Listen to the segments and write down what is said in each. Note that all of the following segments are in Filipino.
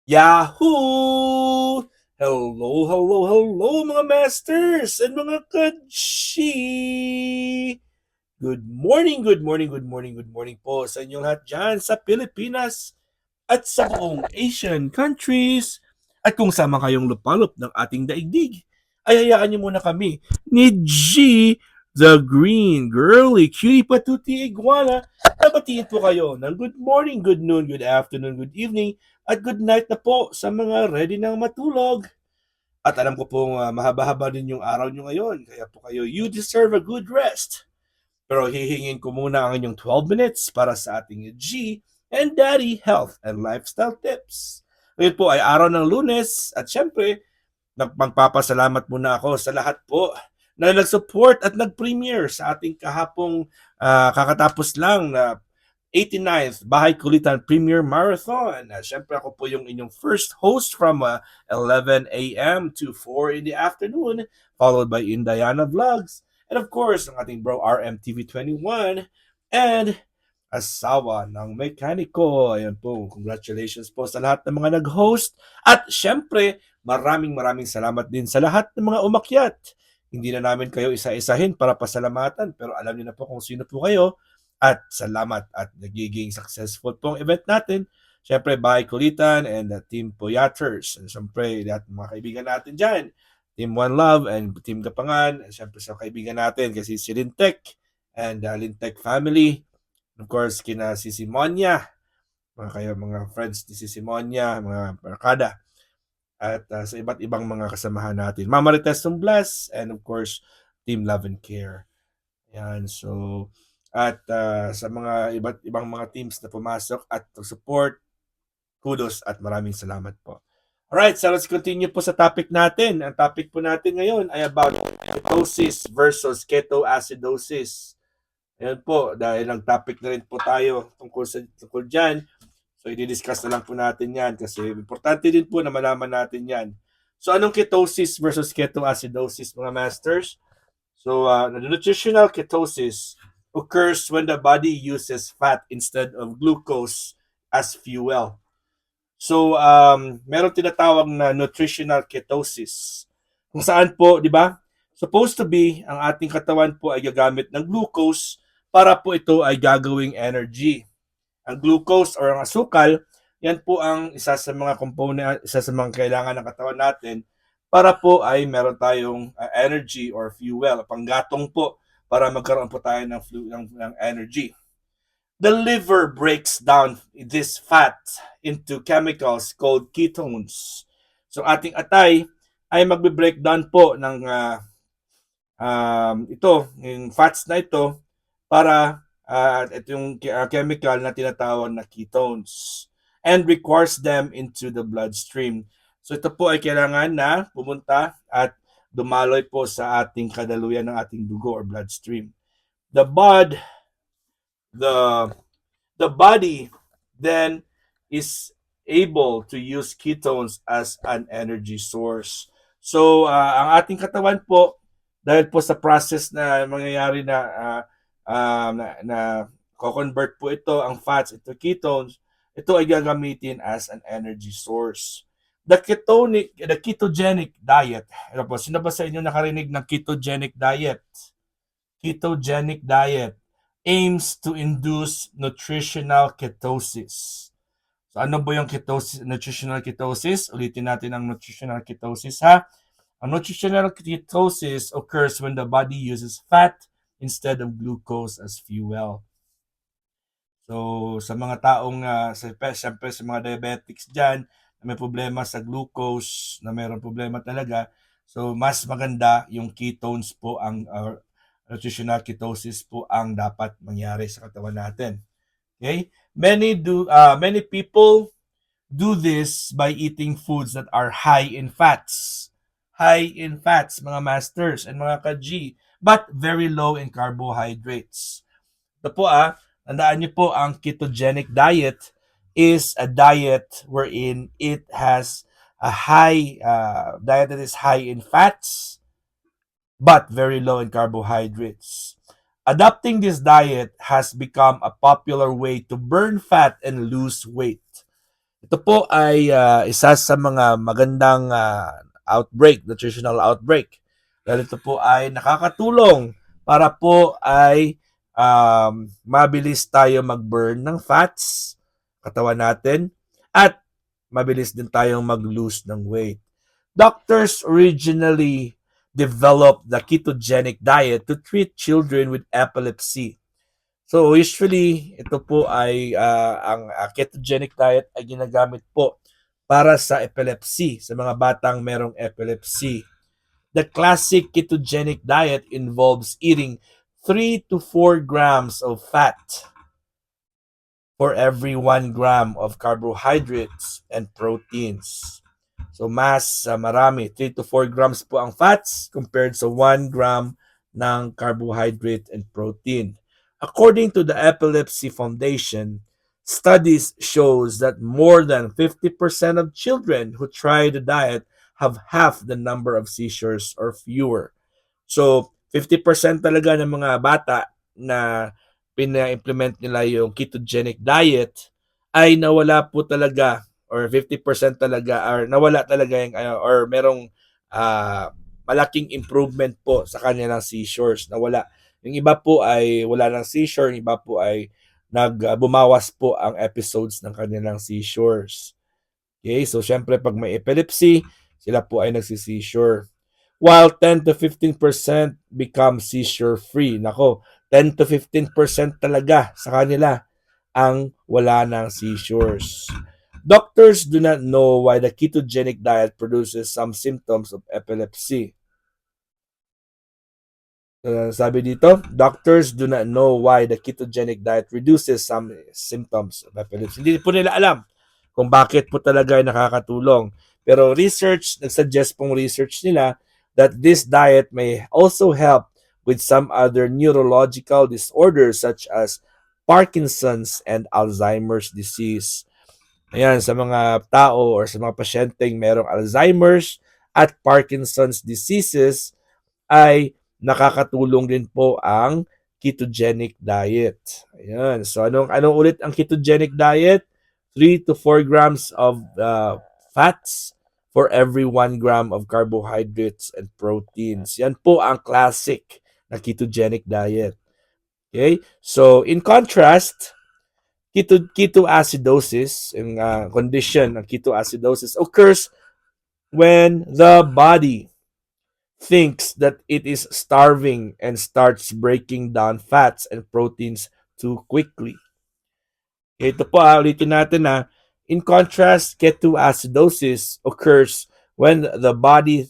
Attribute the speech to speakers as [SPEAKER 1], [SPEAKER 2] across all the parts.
[SPEAKER 1] Yahoo! Hello, hello, hello mga masters and mga kadshi! Good morning, good morning, good morning, good morning po sa inyong lahat dyan sa Pilipinas at sa buong Asian countries. At kung sama kayong lupalop ng ating daigdig, ay hayaan niyo muna kami ni G, the Green Girly Cutie Patuti Iguana. Nabatiin po kayo ng good morning, good noon, good afternoon, good evening, at good night na po sa mga ready nang matulog. At alam ko pong mahaba-haba din yung araw nyo ngayon. Kaya po kayo, you deserve a good rest. Pero hihingin ko muna ang inyong 12 minutes para sa ating G and Daddy Health and Lifestyle Tips. Ngayon po ay araw ng Lunes at syempre, magpapasalamat muna ako sa lahat po na nag-support at nag-premiere sa ating kahapong kakatapos lang na 89th Bahay Kulitan Premier Marathon. Siyempre ako po yung inyong first host from 11 a.m. to 4 in the afternoon, followed by Indayana Vlogs. And of course, ang ating bro RMTV21 and asawa ng mekaniko. Ayan po, congratulations po sa lahat ng mga nag-host. At syempre, maraming salamat din sa lahat ng mga umakyat. Hindi na namin kayo isa-isahin para pasalamatan, pero alam niyo na po kung sino po kayo. At salamat at nagiging successful pong event natin. Siyempre, Bahay Kulitan and Team Poyaters. And siyempre, lahat ng mga kaibigan natin dyan. Team One Love and Team Gapangan. And siyempre sa kaibigan natin kasi si Lintek and Lintek family. Of course, kina si Simonia. Mga friends ni si Simonia, mga barkada. At sa iba't ibang mga kasamahan natin. Mama Marites Bless and of course, Team Love and Care. Yan, so at sa mga iba't ibang mga teams na pumasok at support, kudos at maraming salamat po. Alright, so let's continue po sa topic natin. Ang topic po natin ngayon ay about ketosis versus ketoacidosis. Ayan po, dahil ang topic na rin po tayo tungkol dyan. So, i-discuss na lang po natin yan kasi importante din po na malaman natin yan. So, anong ketosis versus ketoacidosis, mga masters? So, the nutritional ketosis occurs when the body uses fat instead of glucose as fuel. So, meron tinatawag na nutritional ketosis. Kung saan po, di ba? Supposed to be, ang ating katawan po ay gagamit ng glucose para po ito ay gagawing energy. Ang glucose or ang asukal, yan po ang isa sa mga component, isa sa mga kailangan ng katawan natin para po ay meron tayong energy or fuel, panggatong po para magkaroon po tayo ng energy. The liver breaks down this fat into chemicals called ketones. So ating atay ay magbe-breakdown po ng yung fats na ito para ito yung chemical na tinatawag na ketones and requires them into the bloodstream. So ito po ay kailangan na pumunta at dumaloy po sa ating kadaluyan ng ating dugo or bloodstream. The body then is able to use ketones as an energy source. So ang ating katawan po dahil po sa process na mangyayari na co-convert po ito ang fats into ketones, ito ay gagamitin as an energy source. The ketogenic diet. Ano po, sino ba sa inyo nakarinig ng ketogenic diet? Ketogenic diet aims to induce nutritional ketosis. So ano ba yung ketosis, nutritional ketosis? Ulitin natin ang nutritional ketosis ha. Ang nutritional ketosis occurs when the body uses fat instead of glucose as fuel. So sa mga taong, siyempre sa mga diabetics dyan, na may problema sa glucose, na mayroong problema talaga, so mas maganda yung ketones po ang nutritional ketosis po ang dapat mangyari sa katawan natin. Okay? Many people do this by eating foods that are high in fats. High in fats, mga masters and mga ka-G, but very low in carbohydrates. Ito po tandaan niyo po ang ketogenic diet is a diet wherein it has a high diet that is high in fats but very low in carbohydrates. Adopting this diet has become a popular way to burn fat and lose weight. Ito po ay isa sa mga magandang outbreak, nutritional outbreak. Dahil ito po ay nakakatulong para po ay mabilis tayo mag-burn ng fats, katawan natin, at mabilis din tayong mag-lose ng weight. Doctors originally developed the ketogenic diet to treat children with epilepsy. So usually ito po ay ang ketogenic diet ay ginagamit po para sa epilepsy, sa mga batang merong epilepsy. The classic ketogenic diet involves eating 3 to 4 grams of fat for every 1 gram of carbohydrates and proteins. So marami, 3 to 4 grams po ang fats compared sa 1 gram ng carbohydrate and protein. According to the Epilepsy Foundation, studies shows that more than 50% of children who try the diet have half the number of seizures or fewer. So, 50% talaga ng mga bata na pina-implement nila yung ketogenic diet ay nawala po talaga, or 50% talaga, or nawala talaga yung or merong ah, malaking improvement po sa kanilang seizures. Nawala. Yung iba po ay wala ng seizure, yung iba po ay bumawas po ang episodes ng kanilang seizures. Okay, so syempre pag may epilepsy, sila po ay nagsi-seizure, while 10 to 15% become seizure free. Nako, 10 to 15% talaga sa kanila ang wala ng seizures. Doctors do not know why the ketogenic diet produces some symptoms of epilepsy. Sabi dito, doctors do not know why the ketogenic diet reduces some symptoms of epilepsy. Hindi po nila alam kung bakit po talaga ay nakakatulong. Pero nagsuggest pong research nila that this diet may also help with some other neurological disorders such as Parkinson's and Alzheimer's disease. Ayan, sa mga tao or sa mga pasyenteng merong Alzheimer's at Parkinson's diseases, ay nakakatulong din po ang ketogenic diet. Ayan. So anong ulit ang ketogenic diet? 3 to 4 grams of fats for every 1 gram of carbohydrates and proteins. Yan po ang classic na ketogenic diet. Okay? So in contrast, ketoacidosis, yung condition ng ketoacidosis occurs when the body thinks that it is starving and starts breaking down fats and proteins too quickly. Ito po, ulitin natin na, in contrast, ketoacidosis occurs when the body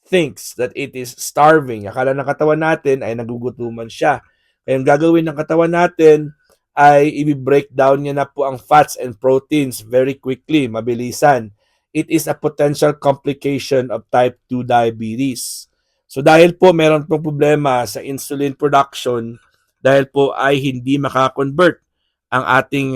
[SPEAKER 1] thinks that it is starving. Akala ng katawan natin ay nagugutuman siya. Kaya ang gagawin ng katawan natin ay i-break down niya na po ang fats and proteins very quickly, mabilisan. It is a potential complication of type 2 diabetes. So dahil po meron pong problema sa insulin production, dahil po ay hindi makakonvert ang ating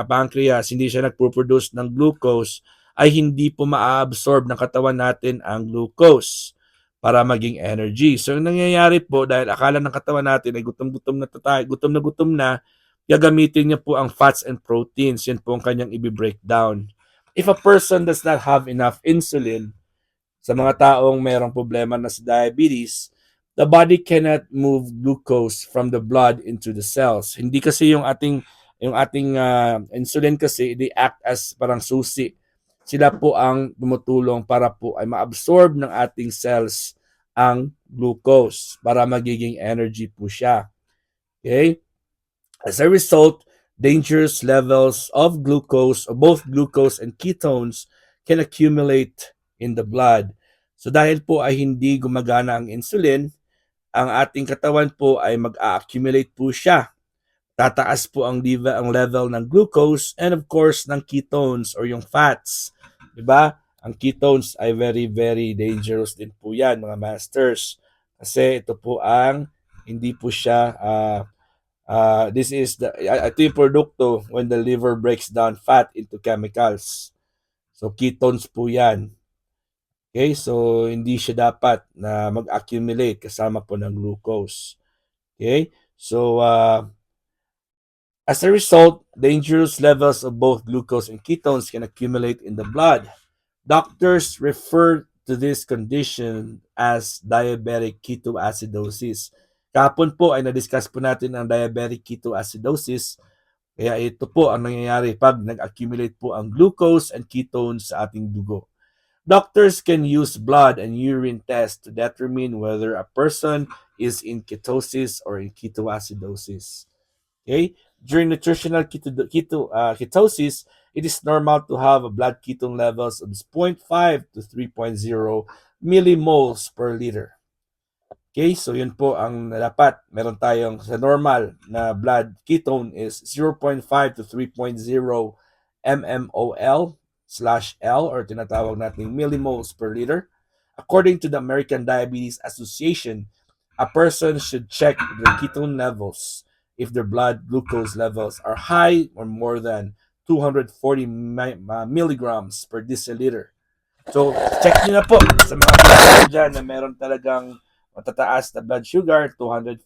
[SPEAKER 1] pancreas, hindi siya nagpo-produce ng glucose, ay hindi po ma-absorb ng katawan natin ang glucose para maging energy. So, yung nangyayari po, dahil akala ng katawan natin ay gutom-gutom na tayo, gutom na, gagamitin niya po ang fats and proteins. Yan po ang kanyang i-breakdown. If a person does not have enough insulin, sa mga taong mayroong problema na sa diabetes, the body cannot move glucose from the blood into the cells. Hindi kasi yung ating insulin kasi, they act as parang susi. Sila po ang tumutulong para po ay ma-absorb ng ating cells ang glucose para magiging energy po siya. Okay? As a result, dangerous levels of glucose, or both glucose and ketones, can accumulate in the blood. So dahil po ay hindi gumagana ang insulin, ang ating katawan po ay mag-accumulate po siya. Tataas po ang level ng glucose and of course ng ketones or yung fats. Diba? Ang ketones ay very, very dangerous din po yan, mga masters. Kasi ito po ang hindi po siya ito yung produkto when the liver breaks down fat into chemicals. So ketones po yan. Okay, so hindi siya dapat na mag-accumulate kasama po ng glucose. Okay? So As a result, dangerous levels of both glucose and ketones can accumulate in the blood. Doctors refer to this condition as diabetic ketoacidosis. Kahapon po ay na-discuss po natin ang diabetic ketoacidosis. Kaya ito po ang nangyayari pag nag-accumulate po ang glucose and ketones sa ating dugo. Doctors can use blood and urine tests to determine whether a person is in ketosis or in ketoacidosis. Okay? During nutritional ketosis, it is normal to have a blood ketone levels of 0.5 to 3.0 millimoles per liter. Okay, so yun po ang dapat. Meron tayong sa normal na blood ketone is 0.5 to 3.0 mmol slash L or tinatawag nating millimoles per liter. According to the American Diabetes Association, a person should check their ketone levels if their blood glucose levels are high or more than 240 milligrams per deciliter. So, check nyo na po sa mga people dyan na meron talagang matataas na blood sugar, 240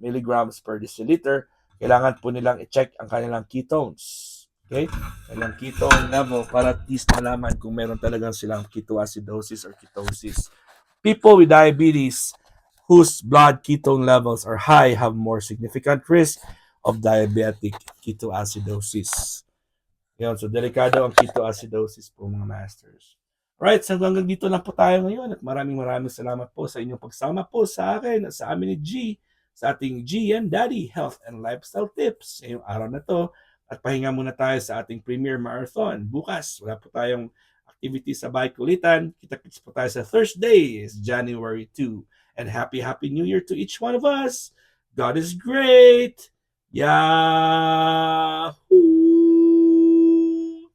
[SPEAKER 1] milligrams per deciliter. Kailangan po nilang i-check ang kanilang ketones. Okay? Kanilang ketone level para at least malaman kung meron talagang silang ketoacidosis or ketosis. People with diabetes whose blood ketone levels are high have more significant risk of diabetic ketoacidosis. Yun, so delikado ang ketoacidosis po mga masters. Right, so hanggang dito lang po tayo ngayon at maraming salamat po sa inyong pagsama po sa akin at sa amin ni G sa ating G and Daddy Health and Lifestyle Tips ngayong araw na to at pahinga muna tayo sa ating Premier Marathon. Bukas, wala po tayong activity sa bike ulitan. Kita-kits po tayo sa Thursday, is January 2. And happy New Year to each one of us. God is great. Yahoo!